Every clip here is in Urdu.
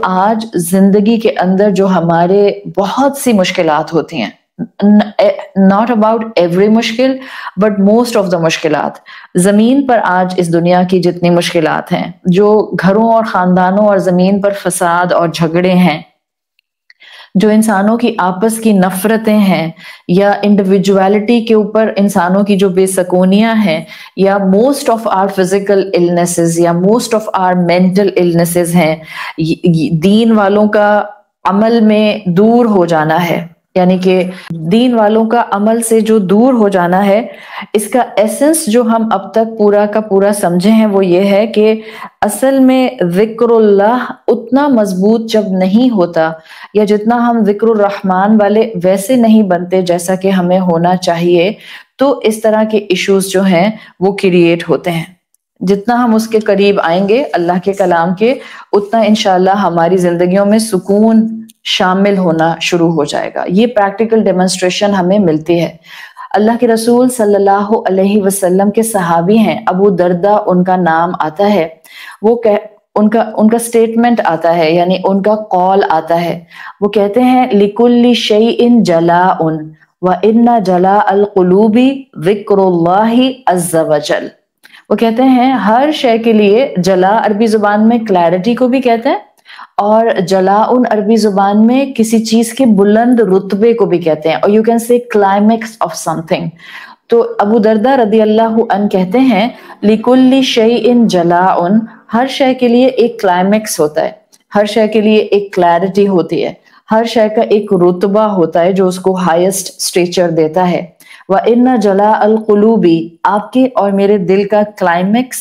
آج زندگی کے اندر جو ہمارے بہت سی مشکلات ہوتی ہیں، not about every مشکل but most of the مشکلات، زمین پر آج اس دنیا کی جتنی مشکلات ہیں، جو گھروں اور خاندانوں اور زمین پر فساد اور جھگڑے ہیں، جو انسانوں کی آپس کی نفرتیں ہیں، یا انڈیویجوالٹی کے اوپر انسانوں کی جو بے سکونیاں ہیں، یا most of our physical illnesses یا most of our mental illnesses ہیں، دین والوں کا عمل میں دور ہو جانا ہے، یعنی کہ دین والوں کا عمل سے جو دور ہو جانا ہے، اس کا ایسنس جو ہم اب تک پورا کا پورا سمجھے ہیں وہ یہ ہے کہ اصل میں ذکر اللہ اتنا مضبوط جب نہیں ہوتا، یا جتنا ہم ذکر الرحمن والے ویسے نہیں بنتے جیسا کہ ہمیں ہونا چاہیے، تو اس طرح کے ایشوز جو ہیں وہ کریٹ ہوتے ہیں۔ جتنا ہم اس کے قریب آئیں گے اللہ کے کلام کے، اتنا انشاءاللہ ہماری زندگیوں میں سکون شامل ہونا شروع ہو جائے گا۔ یہ پریکٹیکل ڈیمونسٹریشن ہمیں ملتی ہے۔ اللہ کے رسول صلی اللہ علیہ وسلم کے صحابی ہیں ابو دردہ، ان کا نام آتا ہے، وہ ان کا سٹیٹمنٹ آتا ہے، یعنی ان کا قول آتا ہے، وہ کہتے ہیں لِكُلِّ شَيْءٍ جَلَاءٌ وَإِنَّ جَلَاءَ الْقُلُوبِ ذِكْرُ اللَّهِ عَزَّ وَجَلَّ۔ وہ کہتے ہیں ہر شے کے لیے، جلا عربی زبان میں کلیرٹی کو بھی کہتے ہیں، اور جلاءن عربی زبان میں کسی چیز کے بلند رتبے کو بھی کہتے ہیں، اور you can say climax of some thing. تو ابو دردہ رضی اللہ عنہ کہتے ہیں لِكُلِّ شَيْءٍ جَلَاءٌ، ہر شے کے لیے ایک کلائمیکس ہوتا ہے، ہر شے کے لیے ایک کلیرٹی ہوتی ہے، ہر شے کا ایک رتبہ ہوتا ہے جو اس کو ہائیسٹ سٹیچر دیتا ہے۔ وَإِنَّ جَلَاءَ الْقُلُوبِ، آپ کے اور میرے دل کا کلائمیکس،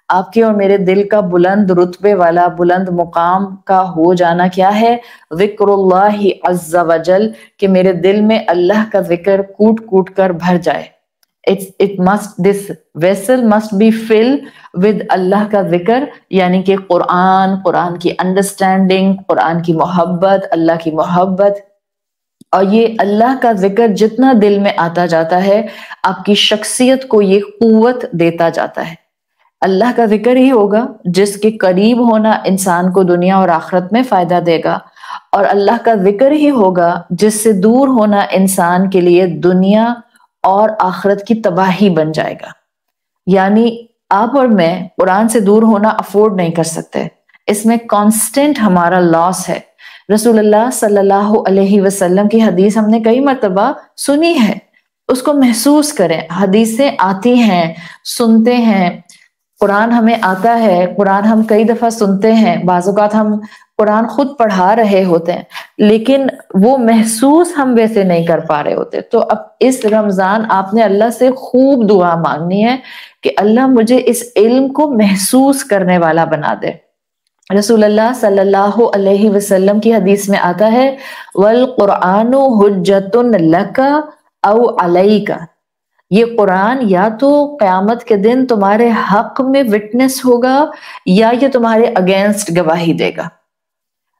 آپ کے اور میرے دل کا بلند رتبے والا، بلند مقام کا ہو جانا کیا ہے؟ ذکر اللہ عز وجل، کہ میرے دل میں اللہ کا ذکر کوٹ کوٹ کر بھر جائے۔ This vessel must be filled with اللہ کا ذکر، یعنی کہ قرآن کی انڈرسٹینڈنگ، قرآن کی محبت، اللہ کی محبت۔ اور یہ اللہ کا ذکر جتنا دل میں آتا جاتا ہے، آپ کی شخصیت کو یہ قوت دیتا جاتا ہے۔ اللہ کا ذکر ہی ہوگا جس کے قریب ہونا انسان کو دنیا اور آخرت میں فائدہ دے گا، اور اللہ کا ذکر ہی ہوگا جس سے دور ہونا انسان کے لیے دنیا اور آخرت کی تباہی بن جائے گا۔ یعنی آپ اور میں قرآن سے دور ہونا افورڈ نہیں کر سکتے، اس میں کانسٹنٹ ہمارا لاس ہے۔ رسول اللہ صلی اللہ علیہ وسلم کی حدیث ہم نے کئی مرتبہ سنی ہے، اس کو محسوس کریں۔ حدیثیں آتی ہیں، سنتے ہیں، قرآن ہمیں آتا ہے، قرآن ہم کئی دفعہ سنتے ہیں، بعض اوقات ہم قرآن خود پڑھا رہے ہوتے ہیں، لیکن وہ محسوس ہم ویسے نہیں کر پا رہے ہوتے۔ تو اب اس رمضان آپ نے اللہ سے خوب دعا مانگنی ہے کہ اللہ مجھے اس علم کو محسوس کرنے والا بنا دے۔ رسول اللہ صلی اللہ علیہ وسلم کی حدیث میں آتا ہے وَالْقُرْآنُ حُجَّةٌ لَكَ أَوْ عَلَيْكَ، یہ قرآن یا تو قیامت کے دن تمہارے حق میں وٹنس ہوگا یا یہ تمہارے اگینسٹ گواہی دے گا۔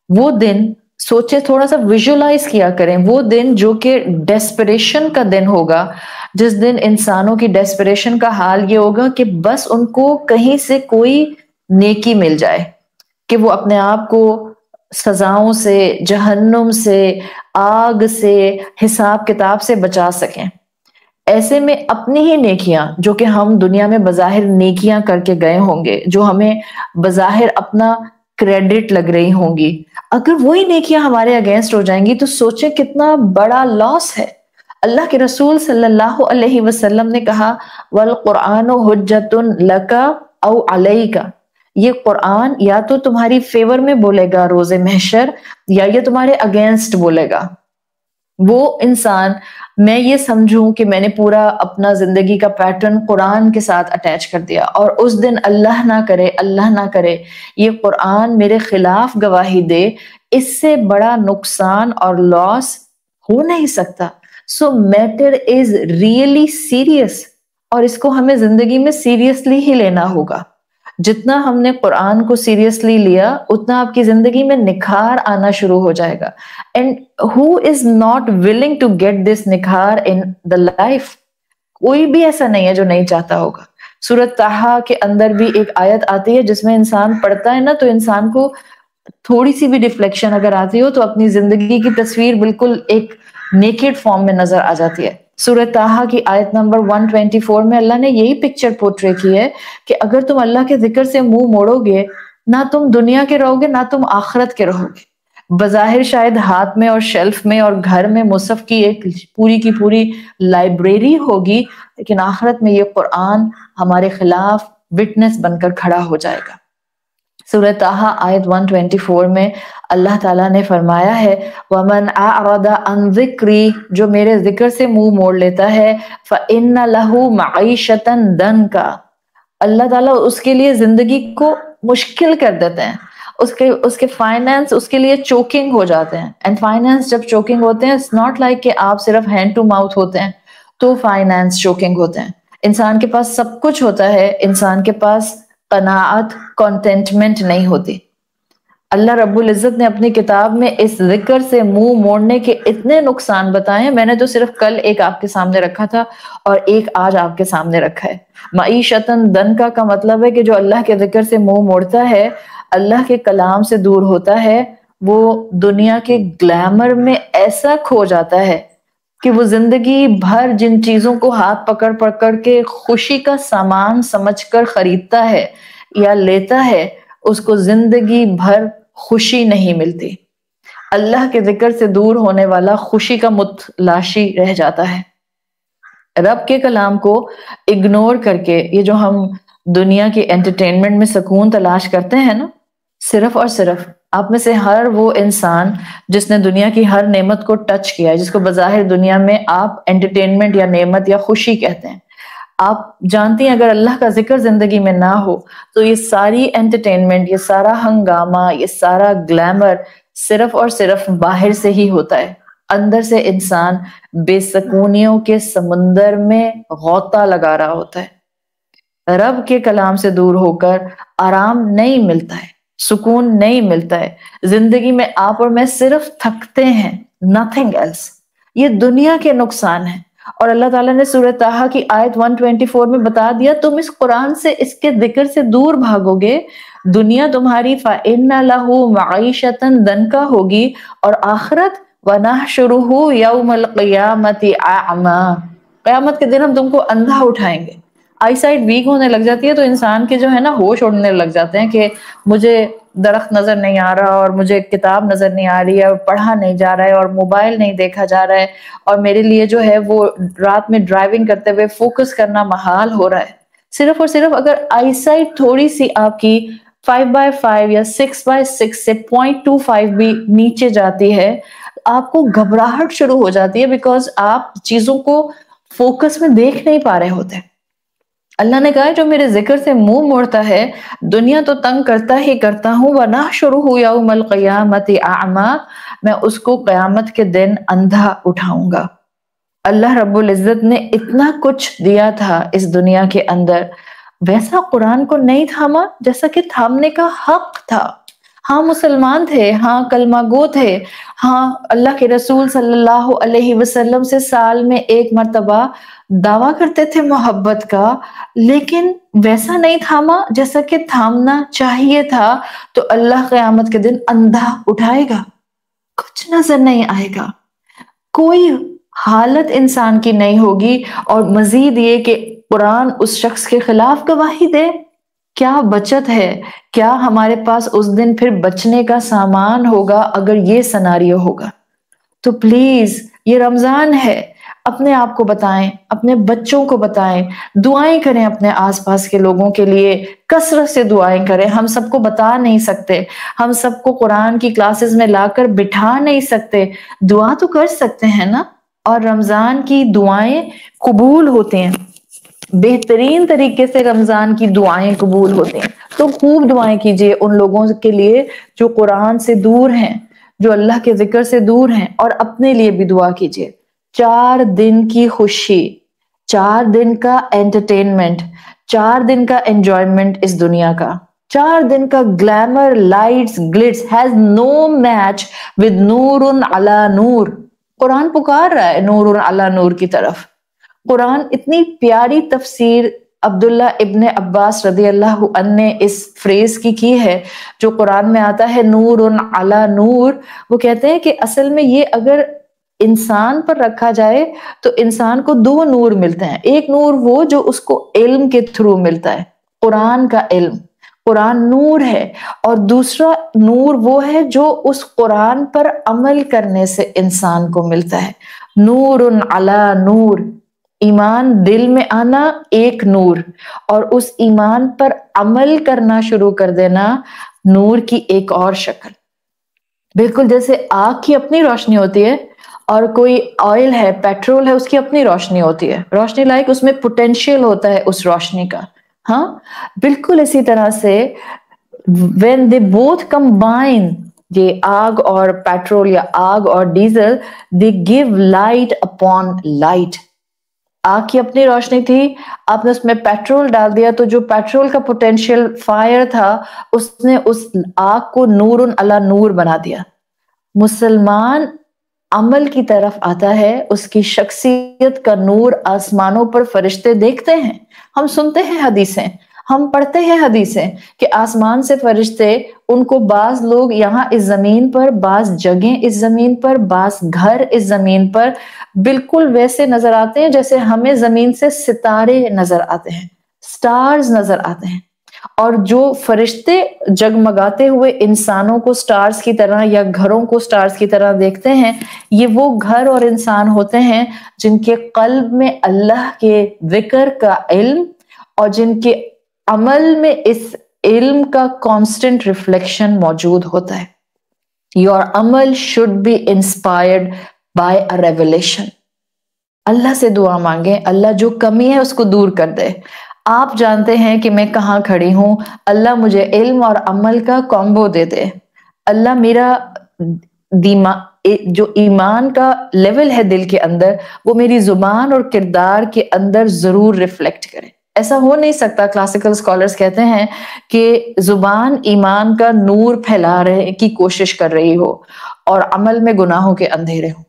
وہ دن سوچے، تھوڑا سا ویژولائز کیا کریں، وہ دن جو کہ ڈیسپریشن کا دن ہوگا، جس دن انسانوں کی ڈیسپریشن کا حال یہ ہوگا کہ بس ان کو کہیں سے کوئی نیکی مل جائے کہ وہ اپنے آپ کو سزاؤں سے، جہنم سے، آگ سے، حساب کتاب سے بچا سکیں۔ ایسے میں اپنی ہی نیکیاں جو کہ ہم دنیا میں بظاہر نیکیاں کر کے گئے ہوں گے، جو ہمیں بظاہر اپنا کریڈٹ لگ رہی ہوں گی، اگر وہی نیکیاں ہمارے اگینسٹ ہو جائیں گی تو سوچیں کتنا بڑا لاس ہے۔ اللہ کے رسول صلی اللہ علیہ وسلم نے کہا وَالْقُرْآنُ حُجَّةٌ لَكَ أَوْ عَلَيْكَ، یہ قرآن یا تو تمہاری فیور میں بولے گا روز محشر، یا یہ تمہارے اگینسٹ بولے گا۔ وہ انسان، میں یہ سمجھوں کہ میں نے پورا اپنا زندگی کا پیٹرن قرآن کے ساتھ اٹیچ کر دیا، اور اس دن اللہ نہ کرے یہ قرآن میرے خلاف گواہی دے، اس سے بڑا نقصان اور لاس ہو نہیں سکتا۔ سو میٹر از ریئلی سیریس، اور اس کو ہمیں زندگی میں سیریسلی ہی لینا ہوگا۔ جتنا ہم نے قرآن کو سیریسلی لیا اتنا آپ کی زندگی میں نکھار آنا شروع ہو جائے گا۔ And who is not willing to get this نکھار in the life؟ کوئی بھی ایسا نہیں ہے جو نہیں چاہتا ہوگا۔ سورۃ طٰہٰ کے اندر بھی ایک آیت آتی ہے جس میں انسان پڑھتا ہے نا تو انسان کو تھوڑی سی بھی ڈیفلیکشن اگر آتی ہو تو اپنی زندگی کی تصویر بالکل ایک نیکڈ فارم میں نظر آ جاتی ہے. سورہ طٰہٰ کی آیت نمبر 124 میں اللہ نے یہی پکچر پورٹرے کی ہے کہ اگر تم اللہ کے ذکر سے منہ موڑو گے، نہ تم دنیا کے رہو گے نہ تم آخرت کے رہو گے. بظاہر شاید ہاتھ میں اور شیلف میں اور گھر میں مصحف کی ایک پوری کی پوری لائبریری ہوگی، لیکن آخرت میں یہ قرآن ہمارے خلاف وٹنس بن کر کھڑا ہو جائے گا. سورہ طٰہٰ آیت 124 میں اللہ تعالیٰ نے فرمایا ہے وَمَنْ أَعْرَضَ عَنْ ذِكْرِي، جو میرے ذکر سے منہ موڑ لیتا ہے فَإِنَّ لَهُ مَعِيشَةً ضَنْكَ، اللہ تعالیٰ اس کے لیے زندگی کو مشکل کر دیتے ہیں، اس کے فائنینس اس کے لیے چوکنگ ہو جاتے ہیں. اینڈ فائنینس جب چوکنگ ہوتے ہیں اٹس ناٹ لائک کہ آپ صرف ہینڈ ٹو ماؤتھ ہوتے ہیں تو فائنینس چوکنگ ہوتے ہیں. انسان کے پاس سب کچھ ہوتا ہے، انسان کے پاس قناعت، کانٹینٹمنٹ نہیں ہوتی. اللہ رب العزت نے اپنی کتاب میں اس ذکر سے منہ موڑنے کے اتنے نقصان بتائے ہیں. میں نے تو صرف کل ایک آپ کے سامنے رکھا تھا اور ایک آج آپ کے سامنے رکھا ہے. معیشتاً ضنکا کا مطلب ہے کہ جو اللہ کے ذکر سے منہ موڑتا ہے، اللہ کے کلام سے دور ہوتا ہے، وہ دنیا کے گلیمر میں ایسا کھو جاتا ہے کہ وہ زندگی بھر جن چیزوں کو ہاتھ پکڑ پکڑ کے خوشی کا سامان سمجھ کر خریدتا ہے یا لیتا ہے، اس کو زندگی بھر خوشی نہیں ملتی. اللہ کے ذکر سے دور ہونے والا خوشی کا متلاشی رہ جاتا ہے. رب کے کلام کو اگنور کر کے یہ جو ہم دنیا کی انٹرٹینمنٹ میں سکون تلاش کرتے ہیں نا، صرف اور صرف آپ میں سے ہر وہ انسان جس نے دنیا کی ہر نعمت کو ٹچ کیا ہے، جس کو بظاہر دنیا میں آپ انٹرٹینمنٹ یا نعمت یا خوشی کہتے ہیں، آپ جانتی ہیں اگر اللہ کا ذکر زندگی میں نہ ہو تو یہ ساری انٹرٹینمنٹ، یہ سارا ہنگامہ، یہ سارا گلیمر صرف اور صرف باہر سے ہی ہوتا ہے. اندر سے انسان بے سکونیوں کے سمندر میں غوطہ لگا رہا ہوتا ہے. رب کے کلام سے دور ہو کر آرام نہیں ملتا ہے، سکون نہیں ملتا ہے. زندگی میں آپ اور میں صرف تھکتے ہیں، nothing else. یہ دنیا کے نقصان ہیں. اور اللہ تعالیٰ نے سورہ طٰہٰ کی آیت 124 میں بتا دیا تم اس قرآن سے، اس کے ذکر سے دور بھاگو گے، دنیا تمہاری فَإِنَّ لَهُ مَعِيشَةً ضَنْكَ ہوگی، اور آخرت وَنَحْشُرُهُ يَوْمَ الْقِيَامَةِ أَعْمَى، قیامت کے دن ہم تم کو اندھا اٹھائیں گے. آئی سائٹ ویک ہونے لگ جاتی ہے تو انسان کے جو ہے نا ہوش اڑنے لگ جاتے ہیں کہ مجھے درخت نظر نہیں آ رہا اور مجھے کتاب نظر نہیں آ رہی ہے اور پڑھا نہیں جا رہا ہے اور موبائل نہیں دیکھا جا رہا ہے اور میرے لیے جو ہے وہ رات میں ڈرائیونگ کرتے ہوئے فوکس کرنا محال ہو رہا ہے. صرف اور صرف اگر آئی سائٹ تھوڑی سی آپ کی 5/5 یا 6/6 سے 0.25 بھی نیچے جاتی ہے، آپ کو گھبراہٹ شروع ہو جاتی ہے بیکاز آپ چیزوں کو فوکس میں دیکھ نہیں پا رہے ہوتے. اللہ نے کہا جو میرے ذکر سے منہ موڑتا ہے دنیا تو تنگ کرتا ہی کرتا ہوں، وَنَحْشُرُهُ يَوْمَ الْقِيَامَةِ أَعْمَى، میں اس کو قیامت کے دن اندھا اٹھاؤں گا. اللہ رب العزت نے اتنا کچھ دیا تھا اس دنیا کے اندر، ویسا قرآن کو نہیں تھاما جیسا کہ تھامنے کا حق تھا. ہاں مسلمان تھے، ہاں کلمہ گو تھے، ہاں اللہ کے رسول صلی اللہ علیہ وسلم سے سال میں ایک مرتبہ دعویٰ کرتے تھے محبت کا، لیکن ویسا نہیں تھاما جیسا کہ تھامنا چاہیے تھا. تو اللہ قیامت کے دن اندھا اٹھائے گا، کچھ نظر نہیں آئے گا، کوئی حالت انسان کی نہیں ہوگی. اور مزید یہ کہ قرآن اس شخص کے خلاف گواہی دے، کیا بچت ہے، کیا ہمارے پاس اس دن پھر بچنے کا سامان ہوگا اگر یہ سناریو ہوگا. تو پلیز یہ رمضان ہے، اپنے آپ کو بتائیں، اپنے بچوں کو بتائیں، دعائیں کریں اپنے آس پاس کے لوگوں کے لیے، کثرت سے دعائیں کریں. ہم سب کو بتا نہیں سکتے، ہم سب کو قرآن کی کلاسز میں لا کر بٹھا نہیں سکتے، دعا تو کر سکتے ہیں نا. اور رمضان کی دعائیں قبول ہوتے ہیں، بہترین طریقے سے رمضان کی دعائیں قبول ہوتے ہیں. تو خوب دعائیں کیجیے ان لوگوں کے لیے جو قرآن سے دور ہیں، جو اللہ کے ذکر سے دور ہیں، اور اپنے لیے بھی دعا کیجیے. 4 دن کی خوشی، 4 دن کا انٹرٹینمنٹ، 4 دن کا انجوائمنٹ اس دنیا کا، 4 دن کا glamour, lights, glitz has no match with نور علی نور. قرآن پکار رہا ہے نور علی نور کی طرف. قرآن اتنی پیاری تفسیر عبداللہ ابن عباس رضی اللہ عنہ نے اس فریز کی ہے جو قرآن میں آتا ہے نور علی نور. وہ کہتے ہیں کہ اصل میں یہ اگر انسان پر رکھا جائے تو انسان کو دو نور ملتے ہیں. ایک نور وہ جو اس کو علم کے تھرو ملتا ہے، قرآن کا علم، قرآن نور ہے، اور دوسرا نور وہ ہے جو اس قرآن پر عمل کرنے سے انسان کو ملتا ہے. نور علی نور، ایمان دل میں آنا ایک نور، اور اس ایمان پر عمل کرنا شروع کر دینا نور کی ایک اور شکل. بالکل جیسے آگ کی اپنی روشنی ہوتی ہے اور کوئی آئل ہے، پیٹرول ہے، اس کی اپنی روشنی ہوتی ہے. روشنی لائک اس میں پوٹینشیل ہوتا ہے اس روشنی کا. ہاں بالکل اسی طرح سے when they both combine، یہ آگ اور پیٹرول یا آگ اور diesel, they give light upon light. آگ کی اپنی روشنی تھی، آپ نے اس میں پیٹرول ڈال دیا تو جو پیٹرول کا پوٹینشیل فائر تھا اس نے اس آگ کو نور علی نور بنا دیا. مسلمان عمل کی طرف آتا ہے، اس کی شخصیت کا نور آسمانوں پر فرشتے دیکھتے ہیں. ہم سنتے ہیں حدیثیں، ہم پڑھتے ہیں حدیثیں کہ آسمان سے فرشتے، ان کو بعض لوگ یہاں اس زمین پر، بعض جگہیں اس زمین پر، بعض گھر اس زمین پر بالکل ویسے نظر آتے ہیں جیسے ہمیں زمین سے ستارے نظر آتے ہیں، سٹارز نظر آتے ہیں. اور جو فرشتے جگمگاتے ہوئے انسانوں کو سٹارز کی طرح یا گھروں کو سٹارز کی طرح دیکھتے ہیں، یہ وہ گھر اور انسان ہوتے ہیں جن کے قلب میں اللہ کے ذکر کا علم اور جن کے عمل میں اس علم کا کانسٹنٹ ریفلیکشن موجود ہوتا ہے. Your عمل should be inspired by a revelation. اللہ سے دعا مانگیں، اللہ جو کمی ہے اس کو دور کر دے. آپ جانتے ہیں کہ میں کہاں کھڑی ہوں، اللہ مجھے علم اور عمل کا کمبو دے دے. اللہ میرا جو ایمان کا لیول ہے دل کے اندر، وہ میری زبان اور کردار کے اندر ضرور ریفلیکٹ کرے. ایسا ہو نہیں سکتا، کلاسیکل اسکالرز کہتے ہیں کہ زبان ایمان کا نور پھیلا رہے کی کوشش کر رہی ہو اور عمل میں گناہوں کے اندھیرے ہو.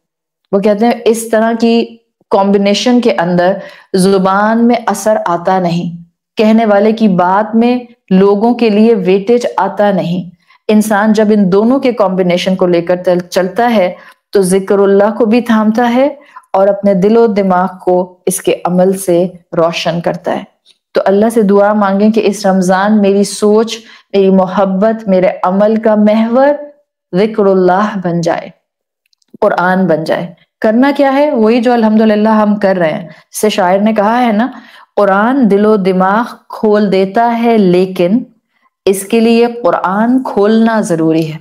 وہ کہتے ہیں اس طرح کی کمبینیشن کے اندر زبان میں اثر آتا نہیں، کہنے والے کی بات میں لوگوں کے لیے ویٹیج آتا نہیں. انسان جب ان دونوں کے کمبینیشن کو لے کر چلتا ہے تو ذکر اللہ کو بھی تھامتا ہے اور اپنے دل و دماغ کو اس کے عمل سے روشن کرتا ہے. تو اللہ سے دعا مانگیں کہ اس رمضان میری سوچ، میری محبت، میرے عمل کا محور ذکر اللہ بن جائے، قرآن بن جائے. کرنا کیا ہے؟ وہی جو الحمدللہ ہم کر رہے ہیں. سے شاعر نے کہا ہے نا، قرآن دل و دماغ کھول دیتا ہے لیکن اس کے لیے قرآن کھولنا ضروری ہے.